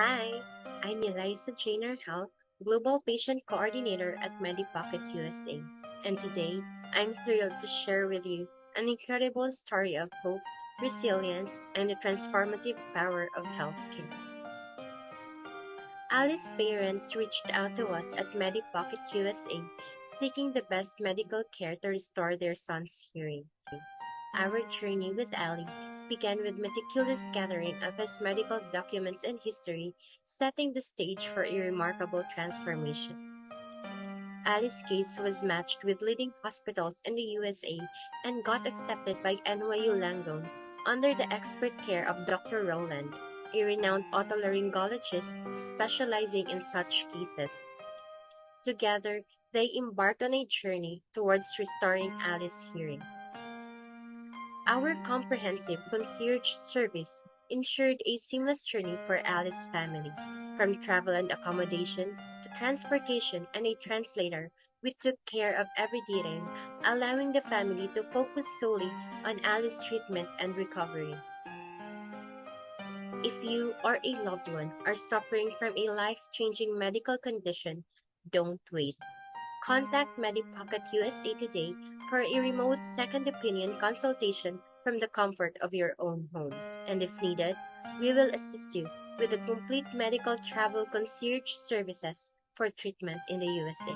Hi, I'm Eliza Jainer Health, Global Patient Coordinator at MediPocket USA, and today I'm thrilled to share with you an incredible story of hope, resilience, and the transformative power of healthcare. Alice's parents reached out to us at MediPocket USA, seeking the best medical care to restore their son's hearing. Our journey with Ali began with meticulous gathering of his medical documents and history, setting the stage for a remarkable transformation. Ali's case was matched with leading hospitals in the USA and got accepted by NYU Langone under the expert care of Dr. Roland, a renowned otolaryngologist specializing in such cases. Together, they embarked on a journey towards restoring Ali's hearing. Our comprehensive concierge service ensured a seamless journey for Alice's family. From travel and accommodation to transportation and a translator, we took care of every detail, allowing the family to focus solely on Alice's treatment and recovery. If you or a loved one are suffering from a life-changing medical condition, don't wait. Contact MediPocket USA today for a remote second opinion consultation from the comfort of your own home. And if needed, we will assist you with the complete medical travel concierge services for treatment in the USA.